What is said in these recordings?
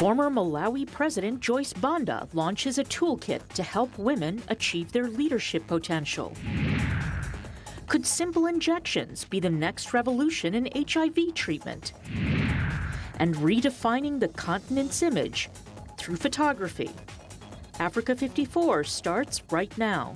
Former Malawi President Joyce Banda launches a toolkit to help women achieve their leadership potential. Could simple injections be the next revolution in HIV treatment? And redefining the continent's image through photography. Africa 54 starts right now.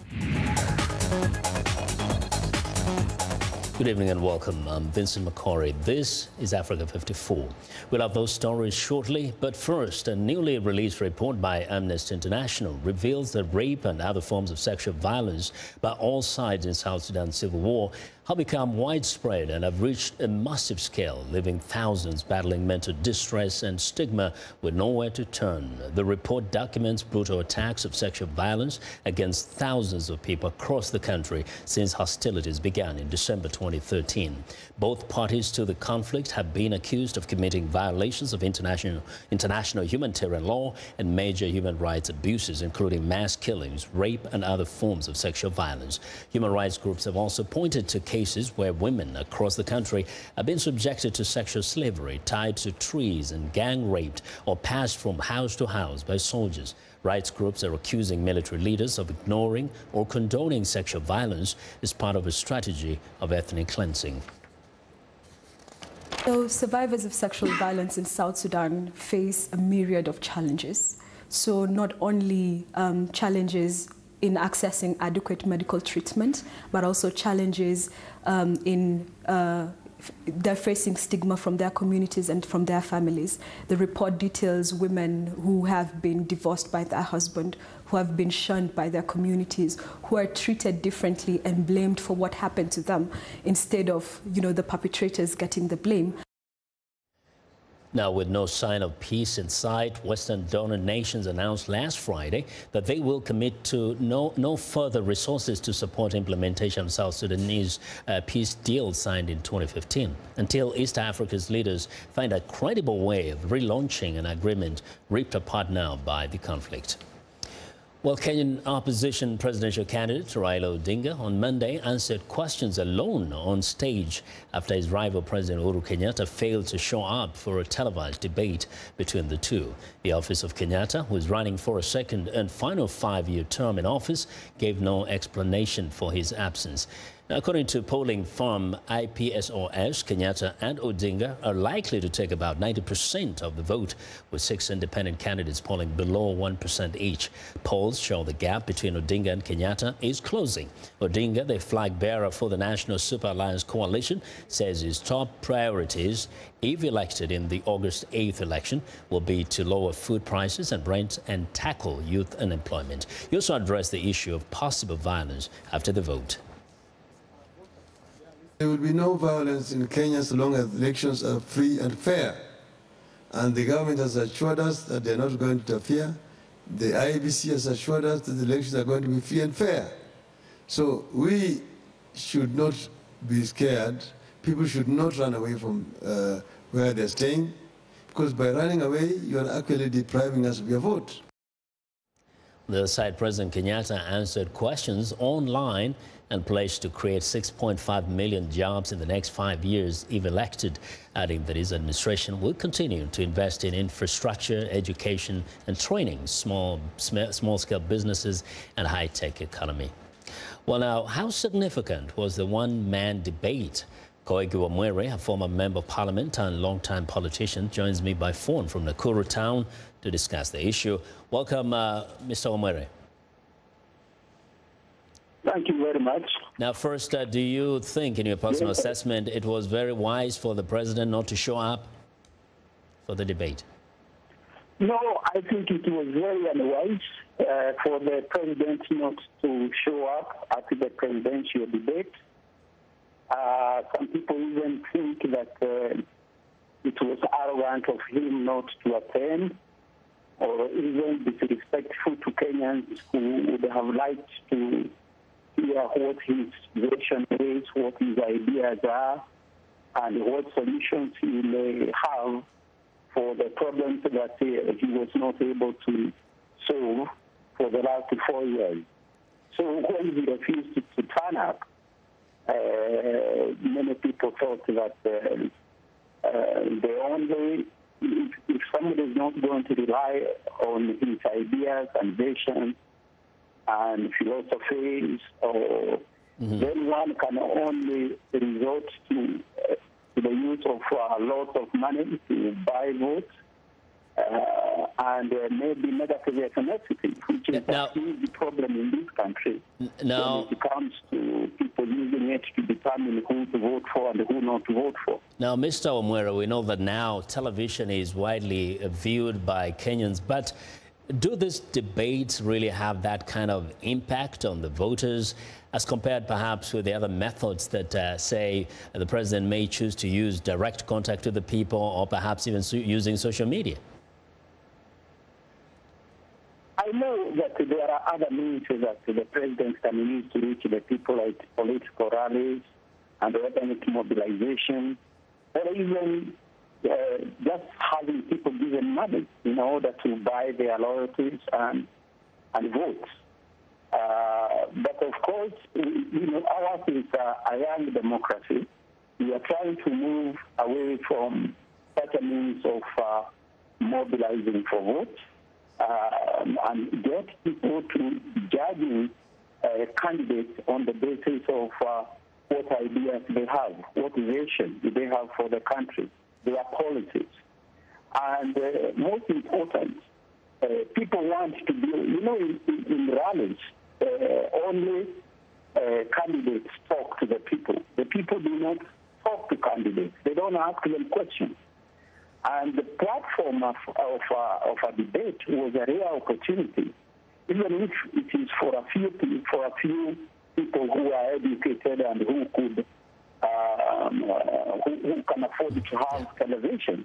Good evening and welcome. I'm Vincent McCory. This is Africa 54. We'll have those stories shortly, but first, a newly released report by Amnesty International reveals that rape and other forms of sexual violence by all sides in South Sudan's civil war have become widespread and have reached a massive scale, leaving thousands battling mental distress and stigma with nowhere to turn. The report documents brutal attacks of sexual violence against thousands of people across the country since hostilities began in December 2013. Both parties to the conflict have been accused of committing violations of international humanitarian law and major human rights abuses, including mass killings, rape, and other forms of sexual violence. Human rights groups have also pointed to cases where women across the country have been subjected to sexual slavery, tied to trees and gang raped, or passed from house to house by soldiers. Rights groups are accusing military leaders of ignoring or condoning sexual violence as part of a strategy of ethnic cleansing. So survivors of sexual violence in South Sudan face a myriad of challenges. So not only challenges in accessing adequate medical treatment, but also challenges they're facing stigma from their communities and from their families. The report details women who have been divorced by their husband, who have been shunned by their communities, who are treated differently and blamed for what happened to them instead of, the perpetrators getting the blame. Now, with no sign of peace in sight, Western donor nations announced last Friday that they will commit to no further resources to support implementation of South Sudanese peace deal signed in 2015 until East Africa's leaders find a credible way of relaunching an agreement ripped apart now by the conflict. Well, Kenyan opposition presidential candidate Raila Odinga on Monday answered questions alone on stage after his rival President Uhuru Kenyatta failed to show up for a televised debate between the two. The office of Kenyatta, who is running for a second and final 5-year term in office, gave no explanation for his absence. Now, according to polling firm IPSOS, Kenyatta and Odinga are likely to take about 90% of the vote, with 6 independent candidates polling below 1% each. Polls show the gap between Odinga and Kenyatta is closing. Odinga, the flag bearer for the National Super Alliance coalition, says his top priorities, if elected in the August 8th election, will be to lower food prices and rent and tackle youth unemployment. He also addressed the issue of possible violence after the vote. There will be no violence in Kenya so long as elections are free and fair. And the government has assured us that they're not going to interfere. The IEBC has assured us that the elections are going to be free and fair. So we should not be scared. People should not run away from where they're staying, because by running away, you are actually depriving us of your vote. On the other side, President Kenyatta answered questions online and pledged to create 6.5 million jobs in the next 5 years if elected, adding that his administration will continue to invest in infrastructure, education and training, small-scale businesses and high-tech economy. Well, now, how significant was the one-man debate? Koigi Wamwere, a former member of parliament and longtime politician, joins me by phone from Nakuru town to discuss the issue. Welcome, Mr. Wamwere. Thank you very much. Now, first, do you think, in your personal assessment, it was very wise for the president not to show up for the debate? No, I think it was very unwise for the president not to show up at the presidential debate. Some people even think that it was arrogant of him not to attend, or even disrespectful to Kenyans who would have liked to hear what his vision is, what his ideas are, and what solutions he may have for the problems that he was not able to solve for the last 4 years. So when he refused to turn up, many people thought that the only if somebody is not going to rely on his ideas and visions and philosophies, or then one can only resort to the use of lots of money to buy votes and maybe negative ethnicity, which is a huge problem in this country. Now, when it comes to people using it to determine who to vote for and who not to vote for. Now, Mr. Wamwere, we know that now television is widely viewed by Kenyans, but do these debates really have that kind of impact on the voters as compared perhaps with the other methods that say the president may choose to use direct contact with the people or perhaps even using social media? I know that there are other means that the president can use to reach the people, like political rallies and ethnic mobilization, or even just having people given money in order to buy their loyalties and votes. But of course, ours is a young democracy. We are trying to move away from such a means of mobilizing for votes and get people to judging candidates on the basis of what ideas they have, what vision they have for the country, their policies. And most important, people want to be, in rallies, only candidates talk to the people. The people do not talk to candidates. They don't ask them questions. And the platform of a debate was a rare opportunity, even if it is for a few people who are educated and who could who can afford to have televisions.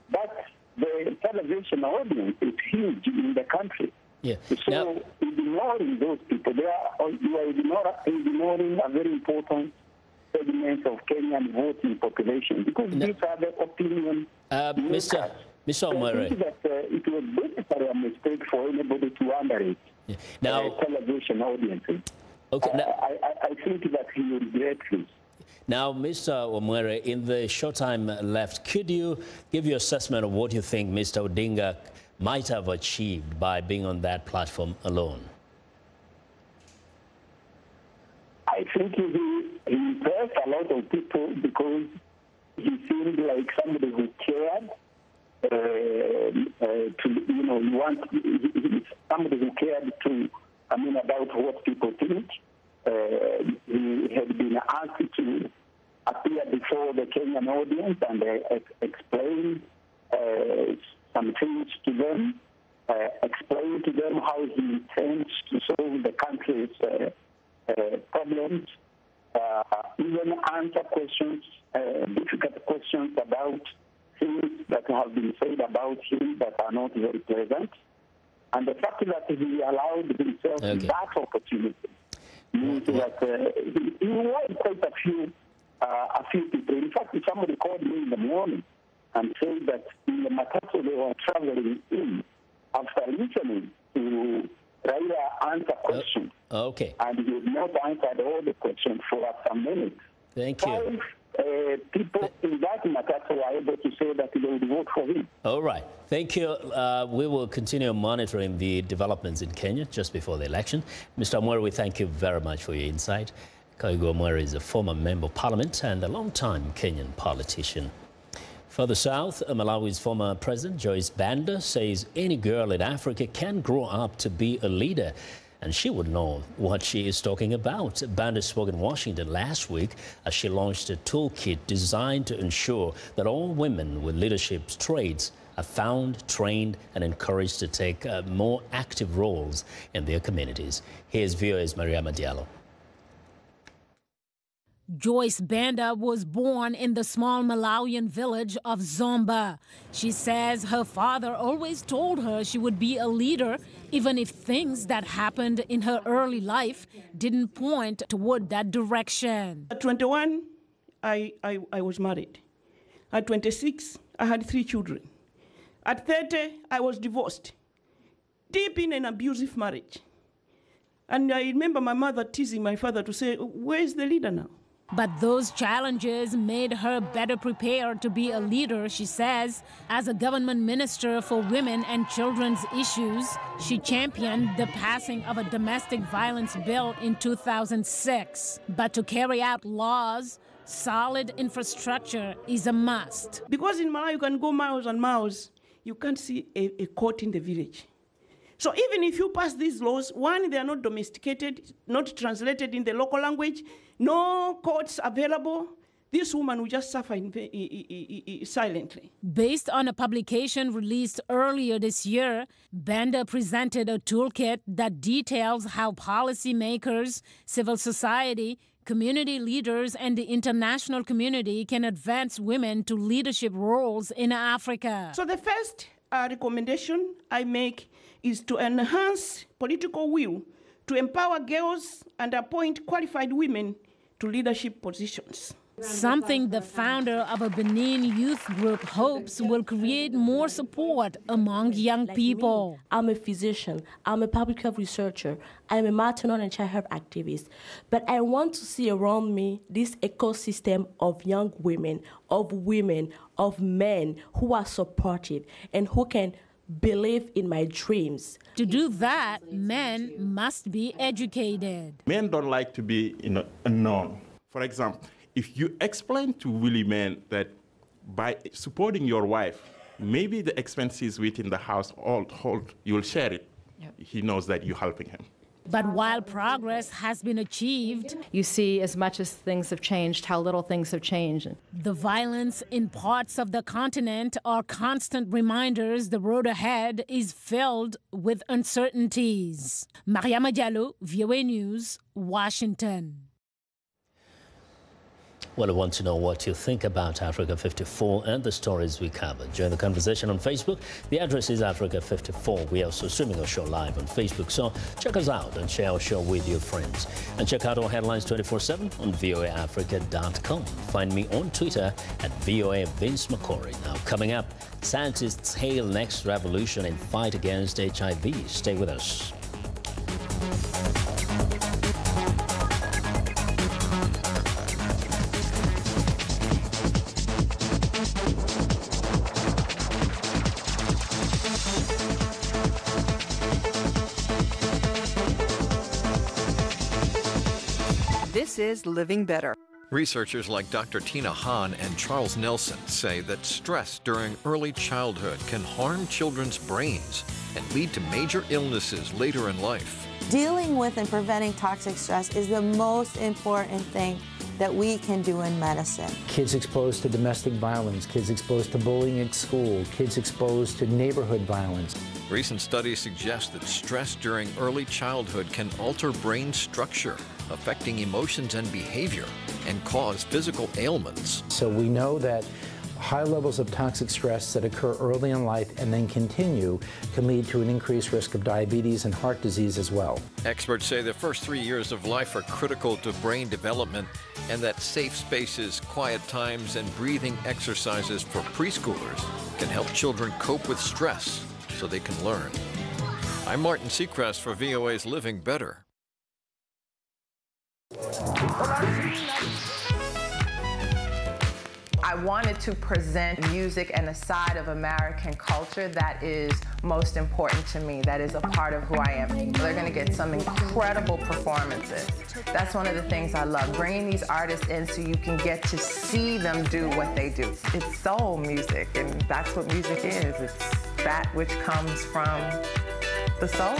But the television audience is huge in the country. Yeah. So ignoring those people, you are ignoring a very important segment of Kenyan voting population, because these are the opinion. Mr. Wamwere. I think that it was basically a mistake for anybody to underrate television audiences. Okay. I think that he will regret this. Now, Mr. Wamwere, in the short time left, could you give your assessment of what you think Mr. Odinga might have achieved by being on that platform alone? I think he impressed a lot of people because he seemed like somebody who cared. Somebody who cared about what people think. He had been asked to appear before the Kenyan audience and explain some things to them, explain to them how he intends to solve the country's problems, even answer questions, difficult questions about things that have been said about him that are not very pleasant. And the fact that he allowed himself that opportunity means that he won quite a few people. In fact, somebody called me in the morning and said that in the matatu they were traveling in, after listening to Raila answer questions, and he had not answered all the questions for some minutes. Thank you. 5 people in that matatu were able to say that they would vote for him. All right. Thank you. We will continue monitoring the developments in Kenya just before the election. Mr. Wamwere, we thank you very much for your insight. Koigo Wamwere is a former member of parliament and a long-time Kenyan politician. Further south, Malawi's former president, Joyce Banda, says any girl in Africa can grow up to be a leader, and she would know what she is talking about. Banda spoke in Washington last week as she launched a toolkit designed to ensure that all women with leadership traits are found, trained, and encouraged to take more active roles in their communities. Here's VOA's Mariama Diallo. Joyce Banda was born in the small Malawian village of Zomba. She says her father always told her she would be a leader, even if things that happened in her early life didn't point toward that direction. At 21, I was married. At 26, I had 3 children. At 30, I was divorced, deep in an abusive marriage. And I remember my mother teasing my father to say, "Where is the leader now?" But those challenges made her better prepared to be a leader, she says. As a government minister for women and children's issues, she championed the passing of a domestic violence bill in 2006. But to carry out laws, solid infrastructure is a must. Because in Malawi you can go miles and miles, you can't see a court in the village. So even if you pass these laws, one, they are not domesticated, not translated in the local language, no courts available, this woman will just suffer silently. Based on a publication released earlier this year, Banda presented a toolkit that details how policymakers, civil society, community leaders, and the international community can advance women to leadership roles in Africa. So the first recommendation I make is to enhance political will, to empower girls and appoint qualified women to leadership positions. Something the founder of a Benin youth group hopes will create more support among young people. I'm a physician, I'm a public health researcher, I'm a maternal and child health activist, but I want to see around me this ecosystem of young women, of men who are supportive and who can believe in my dreams. To do that, men must be educated. Men don't like to be unknown. For example, if you explain to Willie men that by supporting your wife, maybe the expenses within the household, you'll share it. Yep. He knows that you're helping him. But while progress has been achieved, you see, as much as things have changed, how little things have changed. The violence in parts of the continent are constant reminders the road ahead is filled with uncertainties. Mariama Diallo, VOA News, Washington. Well, I want to know what you think about Africa 54 and the stories we covered. Join the conversation on Facebook. The address is Africa 54. We are also streaming our show live on Facebook. So check us out and share our show with your friends. And check out our headlines 24/7 on voaafrica.com. Find me on Twitter at VOA Vince McCory. Now, coming up, scientists hail next revolution in fight against HIV. Stay with us. This is Living Better. Researchers like Dr. Tina Hahn and Charles Nelson say that stress during early childhood can harm children's brains and lead to major illnesses later in life. Dealing with and preventing toxic stress is the most important thing that we can do in medicine. Kids exposed to domestic violence, kids exposed to bullying at school, kids exposed to neighborhood violence. Recent studies suggest that stress during early childhood can alter brain structure, affecting emotions and behavior, and cause physical ailments. So we know that high levels of toxic stress that occur early in life and then continue can lead to an increased risk of diabetes and heart disease as well. Experts say the first 3 years of life are critical to brain development, and that safe spaces, quiet times, and breathing exercises for preschoolers can help children cope with stress so they can learn. I'm Martin Seacrest for VOA's Living Better. I wanted to present music and a side of American culture that is most important to me, that is a part of who I am. They're going to get some incredible performances. That's one of the things I love, bringing these artists in so you can get to see them do what they do. It's soul music, and that's what music is. It's that which comes from the soul.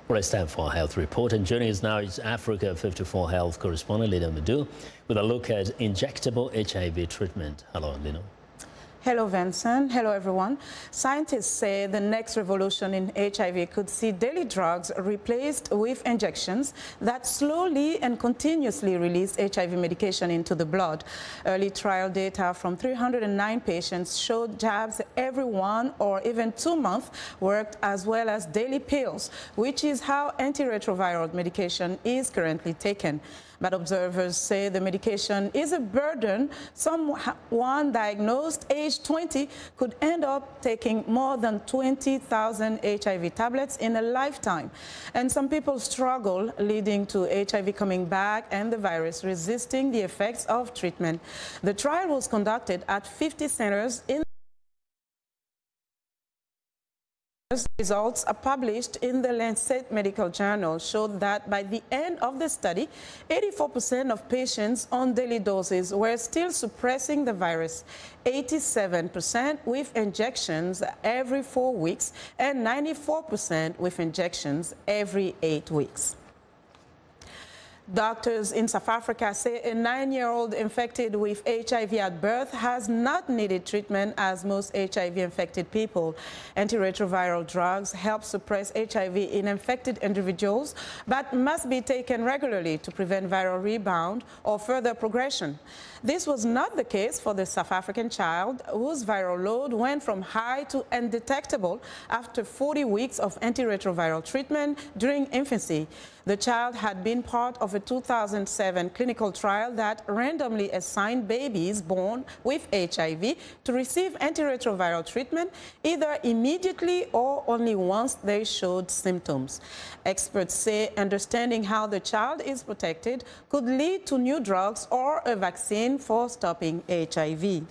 Well, it's time for our health report, and joining us now is Africa 54 health correspondent Lino Madu with a look at injectable HIV treatment. Hello, Lino. Hello, Vincent. Hello, everyone. Scientists say the next revolution in HIV could see daily drugs replaced with injections that slowly and continuously release HIV medication into the blood. Early trial data from 309 patients showed jabs every 1 or even 2 months worked, as well as daily pills, which is how antiretroviral medication is currently taken. But observers say the medication is a burden. Someone diagnosed age 20 could end up taking more than 20,000 HIV tablets in a lifetime. And some people struggle, leading to HIV coming back and the virus resisting the effects of treatment. The trial was conducted at 50 centers in results are published in the Lancet Medical Journal showed that by the end of the study, 84% of patients on daily doses were still suppressing the virus, 87% with injections every 4 weeks, and 94% with injections every 8 weeks. Doctors in South Africa say a 9-year-old infected with HIV at birth has not needed treatment as most HIV-infected people. Antiretroviral drugs help suppress HIV in infected individuals, but must be taken regularly to prevent viral rebound or further progression. This was not the case for the South African child, whose viral load went from high to undetectable after 40 weeks of antiretroviral treatment during infancy. The child had been part of a 2007 clinical trial that randomly assigned babies born with HIV to receive antiretroviral treatment either immediately or only once they showed symptoms. Experts say understanding how the child is protected could lead to new drugs or a vaccine for stopping HIV.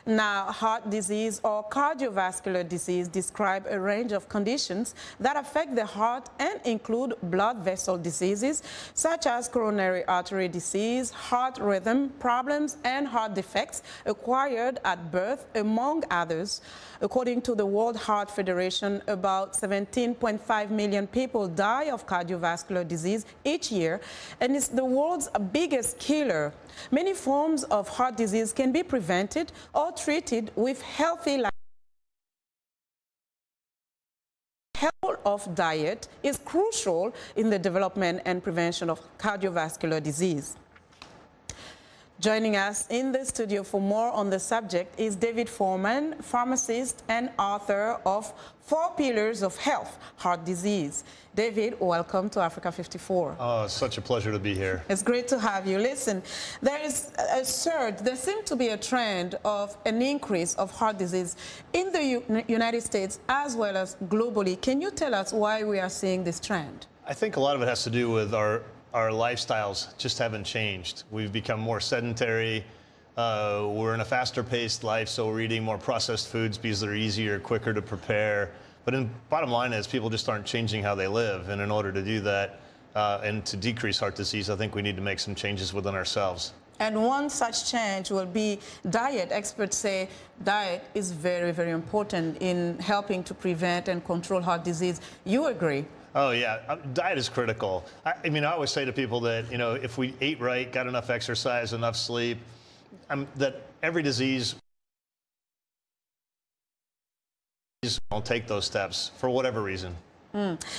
Now, heart disease or cardiovascular disease describe a range of conditions that affect the heart and include blood vessel diseases such as coronary artery disease, heart rhythm problems, and heart defects acquired at birth, among others. According to the World Heart Federation, about 17.5 million people die of cardiovascular disease each year, and it's the world's biggest killer. Many forms of heart disease can be prevented or treated with healthy lifestyle. Health of diet is crucial in the development and prevention of cardiovascular disease. Joining us in the studio for more on the subject is David Foreman, pharmacist and author of 4 Pillars of Health, Heart Disease. David, welcome to Africa 54. Oh, it's such a pleasure to be here. It's great to have you. Listen, there is a surge, there seems to be a trend of an increase of heart disease in the United States as well as globally. Can you tell us why we are seeing this trend? I think a lot of it has to do with our lifestyles just haven't changed. We've become more sedentary. We're in a faster paced life, so we're eating more processed foods because they're easier, quicker to prepare. But the bottom line is people just aren't changing how they live. And in order to do that and to decrease heart disease, I think we need to make some changes within ourselves. And one such change will be diet. Experts say diet is very, very important in helping to prevent and control heart disease. You agree? Oh, yeah. Diet is critical. I mean, I always say to people that, you know, if we ate right, got enough exercise, enough sleep, that every disease won't take those steps for whatever reason.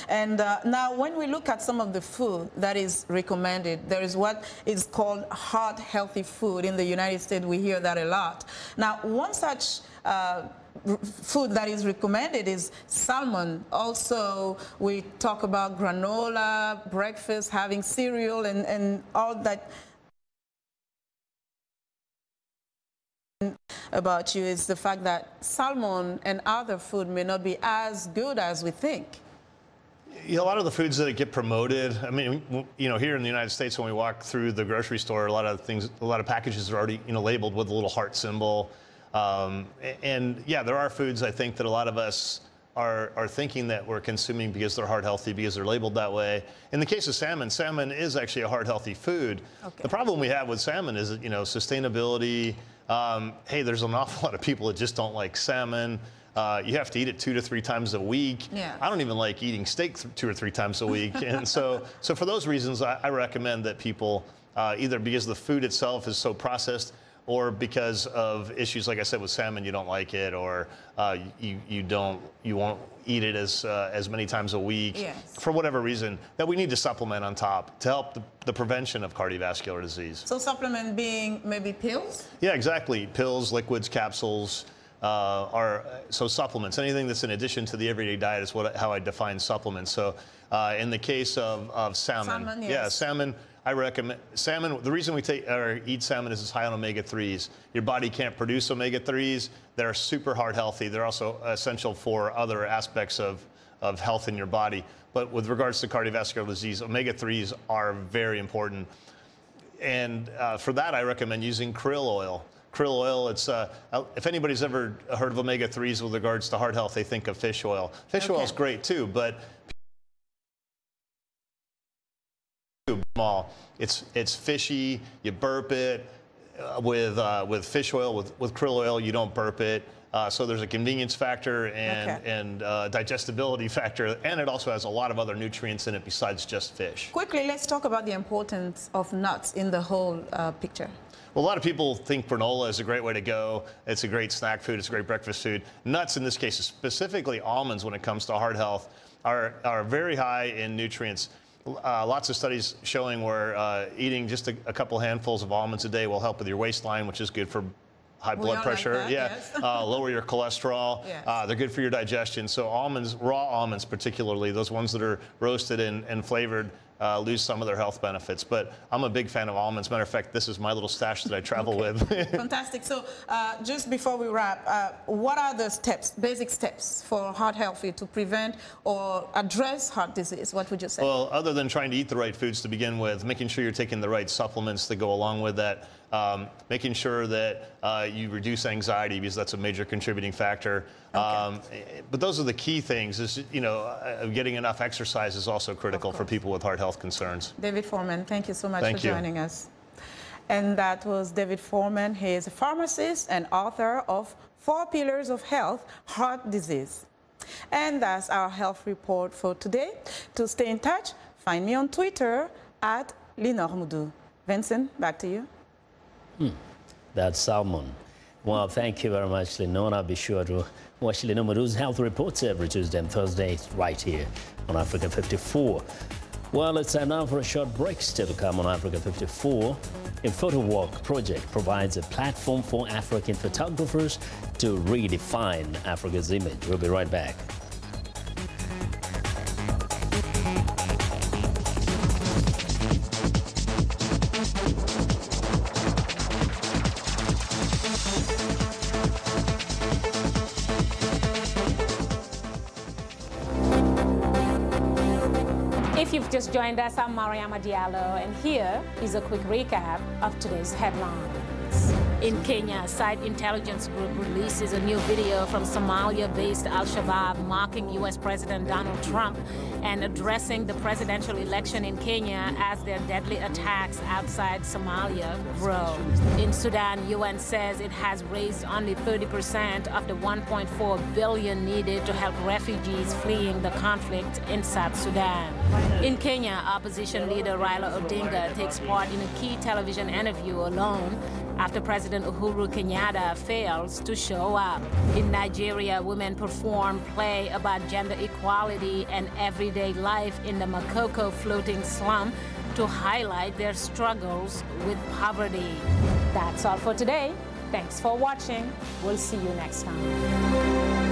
And now when we look at some of the food that is recommended, there is what is called heart healthy food. In the United States, we hear that a lot. Now, one such food that is recommended is salmon. Also, we talk about granola, breakfast, having cereal, and all that. About you is the fact that salmon and other food may not be as good as we think. A lot of the foods that get promoted, I mean, you know, here in the United States, when we walk through the grocery store, a lot of packages are already, you know, labeled with a little heart symbol. And yeah, there are foods I think that a lot of us are thinking that we're consuming because they're heart healthy, because they're labeled that way. In the case of salmon, salmon is actually a heart healthy food. Okay. The problem we have with salmon is, you know, sustainability. Hey, there's an awful lot of people that just don't like salmon. You have to eat it 2 to 3 times a week. Yeah. I don't even like eating steak 2 or 3 times a week. And so for those reasons, I recommend that people, either because the food itself is so processed, or because of issues, like I said, with salmon, you don't like it, or you won't eat it as many times a week, yes, for whatever reason, that we need to supplement on top to help the prevention of cardiovascular disease. So supplement being maybe pills? Yeah, exactly. Pills, liquids, capsules. So supplements, anything that's in addition to the everyday diet is how I define supplements. So In the case of salmon, Yes. yeah, salmon. I recommend salmon. The reason we eat salmon is it's high on omega-3s. Your body can't produce omega-3s. They're super heart healthy. They're also essential for other aspects of health in your body. But with regards to cardiovascular disease, omega-3s are very important. And for that, I recommend using krill oil. Krill oil, it's if anybody's ever heard of omega-3s with regards to heart health, they think of fish oil. Fish oil is great too, but small. It's fishy. You burp it. With fish oil, with krill oil, you don't burp it. So there's a convenience factor and digestibility factor, and it also has a lot of other nutrients in it besides just fish. Quickly, let's talk about the importance of nuts in the whole picture. Well, a lot of people think granola is a great way to go. It's a great snack food. It's a great breakfast food. Nuts, in this case, specifically almonds when it comes to heart health, are very high in nutrients. Lots of studies showing where eating just a couple handfuls of almonds a day will help with your waistline, which is good for high blood pressure. Like that, yes. Lower your cholesterol. Yes. They're good for your digestion. So almonds, raw almonds particularly, those ones that are roasted and flavored, lose some of their health benefits. But I'm a big fan of almonds. Matter of fact, this is my little stash that I travel with. Fantastic. So just before we wrap, what are the steps, basic steps for heart healthy to prevent or address heart disease? What would you say? Well, other than trying to eat the right foods to begin with, making sure you're taking the right supplements that go along with that, making sure that you reduce anxiety because that's a major contributing factor. But those are the key things. Is getting enough exercise is also critical for people with heart health concerns. David Foreman, thank you so much for joining us. And that was David Foreman. He is a pharmacist and author of 4 Pillars of Health, Heart Disease. And that's our health report for today. To stay in touch, find me on Twitter at Linormoudou. Vincent, back to you. That's salmon. Well, thank you very much, Lenora. Be sure to watch Linormoudou's health reports every Tuesday and Thursday right here on Africa 54. Well, it's time now for a short break. Still to come on Africa 54. A Photo Walk project provides a platform for African photographers to redefine Africa's image. We'll be right back. If you've just joined us, I'm Mariama Diallo, and here is a quick recap of today's headlines. In Kenya, a site intelligence group releases a new video from Somalia-based Al-Shabaab mocking U.S. President Donald Trump and addressing the presidential election in Kenya as their deadly attacks outside Somalia grow. In Sudan, UN says it has raised only 30% of the $1.4 billion needed to help refugees fleeing the conflict in South Sudan. In Kenya, opposition leader Raila Odinga takes part in a key television interview alone after President Uhuru Kenyatta fails to show up. In Nigeria, women perform play about gender equality and everyday life in the Makoko floating slum to highlight their struggles with poverty. That's all for today. Thanks for watching. We'll see you next time.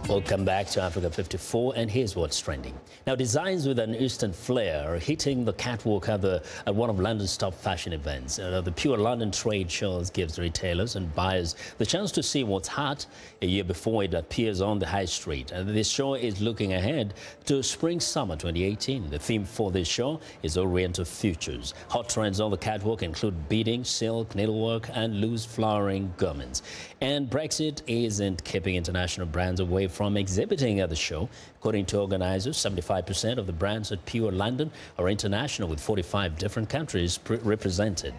Welcome back to Africa 54, and here's what's trending. Now, designs with an Eastern flair are hitting the catwalk at one of London's top fashion events. The Pure London trade shows gives retailers and buyers the chance to see what's hot a year before it appears on the high street. And this show is looking ahead to Spring-Summer 2018. The theme for this show is Oriental Futures. Hot trends on the catwalk include beading, silk, needlework, and loose flowering garments. And Brexit isn't keeping international brands away from exhibiting at the show. According to organizers, 75% of the brands at Pure London are international, with 45 different countries represented.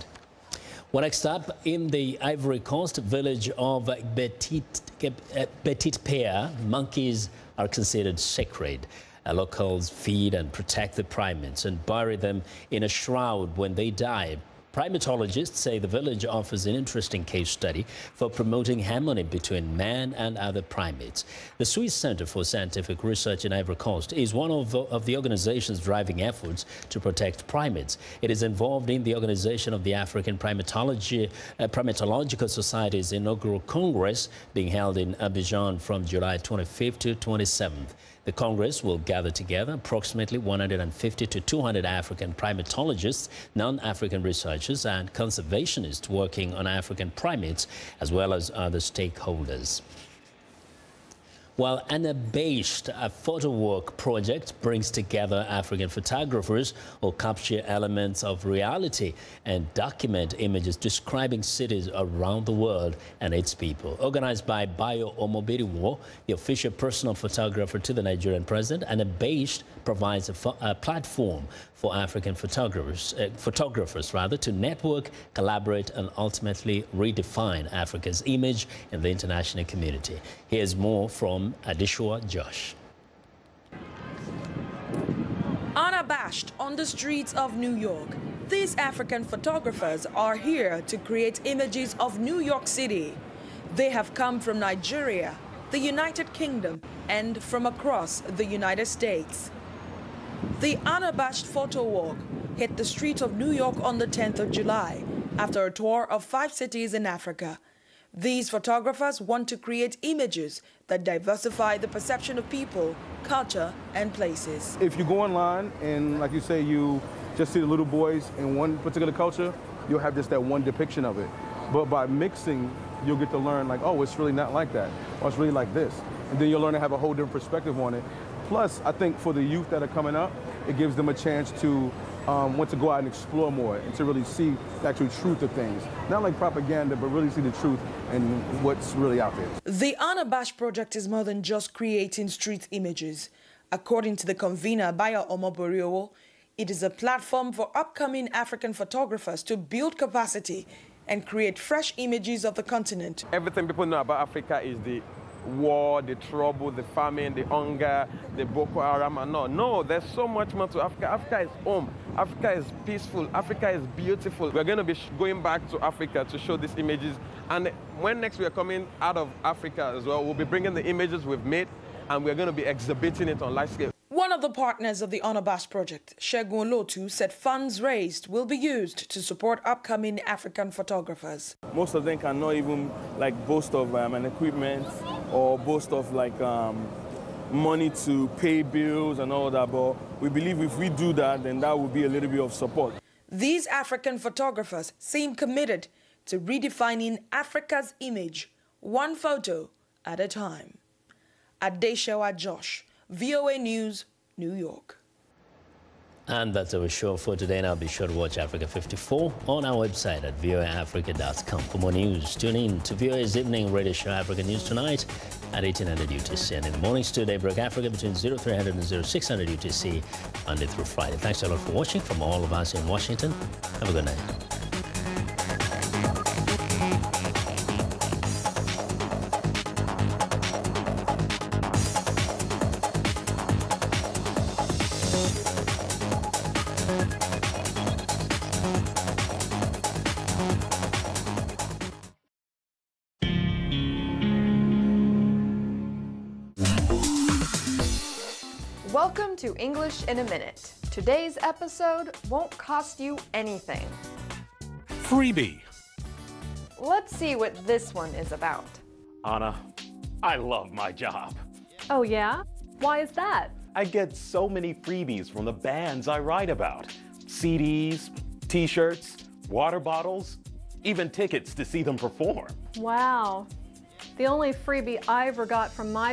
Well, next up, in the Ivory Coast village of Petit Pere, monkeys are considered sacred. Locals feed and protect the primates and bury them in a shroud when they die. Primatologists say the village offers an interesting case study for promoting harmony between man and other primates. The Swiss Center for Scientific Research in Ivory Coast is one of the organizations driving efforts to protect primates. It is involved in the organization of the African Primatological Society's inaugural Congress being held in Abidjan from July 25th to 27th. The Congress will gather together approximately 150 to 200 African primatologists, non-African researchers and conservationists working on African primates, as well as other stakeholders. While Unabashed, a photo walk project, brings together African photographers who capture elements of reality and document images describing cities around the world and its people. Organized by Bayo Omobiriwo, the official personal photographer to the Nigerian president, Unabashed provides a platform for African photographers to network, collaborate, and ultimately redefine Africa's image in the international community. Here's more from Adishua Josh. Unabashed on the streets of New York, these African photographers are here to create images of New York City. They have come from Nigeria, the United Kingdom, and from across the United States. The Unabashed photo walk hit the streets of New York on the 10th of July after a tour of 5 cities in Africa. These photographers want to create images that diversify the perception of people, culture, and places. If you go online and, like you say, you just see the little boys in one particular culture, you'll have just that one depiction of it. But by mixing, you'll get to learn, like, oh, it's really not like that, or it's really like this. And then you'll learn to have a whole different perspective on it. Plus, I think for the youth that are coming up, it gives them a chance to want to go out and explore more and to really see the actual truth of things. Not like propaganda, but really see the truth and what's really out there. The Unabashed project is more than just creating street images. According to the convener, Bayo Omobiriwo, it is a platform for upcoming African photographers to build capacity and create fresh images of the continent. Everything people know about Africa is the war, the trouble, the famine, the hunger, the Boko Haram, and no, there's so much more to Africa. Africa is home. Africa is peaceful. Africa is beautiful. We're going to be going back to Africa to show these images. And when next we are coming out of Africa as well, we'll be bringing the images we've made, and we're going to be exhibiting it on large scale. One of the partners of the Unabashed project, Segun Lotu, said funds raised will be used to support upcoming African photographers. Most of them cannot even boast of an equipment or boast of money to pay bills and all that, but we believe if we do that, then that will be a little bit of support. These African photographers seem committed to redefining Africa's image, one photo at a time. Adeshewa Josh, VOA News, New York. And that's our show for today. Now be sure to watch Africa 54 on our website at voaafrica.com for more news. Tune in to VOA's evening radio show Africa News Tonight at 1800 UTC, and in the mornings to Daybreak Africa between 0300 and 0600 UTC, Monday through Friday. Thanks a lot for watching. From all of us in Washington, have a good night. Welcome to English in a Minute. Today's episode won't cost you anything. Freebie. Let's see what this one is about. Anna, I love my job. Oh yeah? Why is that? I get so many freebies from the bands I write about. CDs, t-shirts, water bottles, even tickets to see them perform. Wow. The only freebie I ever got from my